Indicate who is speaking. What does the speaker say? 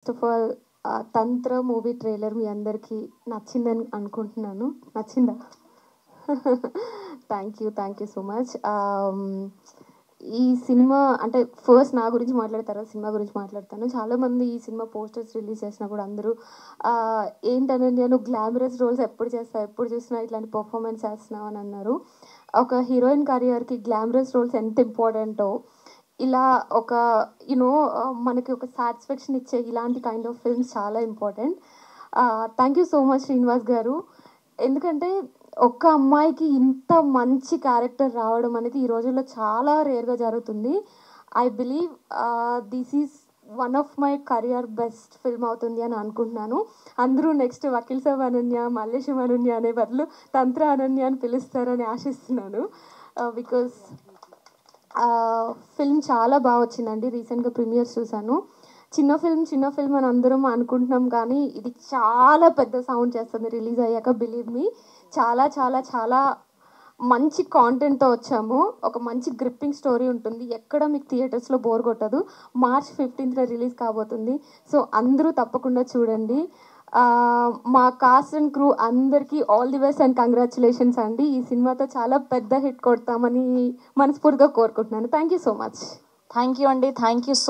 Speaker 1: First of all Tantra movie trailer మీ అందరికీ నచ్చిందని అనుకుంటున్నాను. నచ్చిందా? Thank you so much. ఈ సినిమా అంటే ఫస్ట్ నా గురించి మాట్లాడతారా, సినిమా గురించి మాట్లాడతాను. చాలామంది ఈ సినిమా పోస్టర్స్ రిలీజ్ చేసినప్పుడు అందరూ ఏంటని నేను గ్లామరస్ రోల్స్ ఎప్పుడు చేస్తాను, ఎప్పుడు చూసినా ఇట్లాంటి పర్ఫార్మెన్స్ చేస్తున్నావు అని అన్నారు. ఒక హీరోయిన్ కెరియర్కి గ్లామరస్ రోల్స్ ఎంత ఇంపార్టెంటో, ఇలా ఒక యూనో మనకి ఒక సాటిస్ఫాక్షన్ ఇచ్చే ఇలాంటి కైండ్ ఆఫ్ ఫిల్మ్స్ చాలా important. Thank you so much Srinivas గారు. ఎందుకంటే ఒక్క అమ్మాయికి ఇంత మంచి క్యారెక్టర్ రావడం అనేది ఈ రోజుల్లో చాలా రేర్గా జరుగుతుంది. I believe this is one of my career best film అవుతుంది అని అనుకుంటున్నాను. అందరూ నెక్స్ట్ వకీల్ సాబ్ అనన్య, మల్లేశం అనన్య అనే బదులు తంత్ర అనన్య అని పిలుస్తారని ఆశిస్తున్నాను. బికాస్ ఫిల్మ్ చాలా బాగా వచ్చిందండి. రీసెంట్గా ప్రీమియర్స్ చూశాను. చిన్న ఫిల్మ్ అని అందరం అనుకుంటున్నాం, కానీ ఇది చాలా పెద్ద సౌండ్ చేస్తుంది రిలీజ్ అయ్యాక. బిలీవ్ మీ, చాలా చాలా చాలా మంచి కాంటెంట్తో వచ్చాము. ఒక మంచి గ్రిప్పింగ్ స్టోరీ ఉంటుంది, ఎక్కడ మీకు థియేటర్స్లో బోర్ కొట్టదు. March 15th రిలీజ్ కాబోతుంది. సో అందరూ తప్పకుండా చూడండి. మా కాస్ట్ అండ్ క్రూ అందరికీ all the best and congratulations అండి. ఈ సినిమాతో చాలా పెద్ద హిట్ కొడతామని మనస్ఫూర్తిగా కోరుకుంటున్నాను. Thank you so much.
Speaker 2: Thank you అండి. Thank you so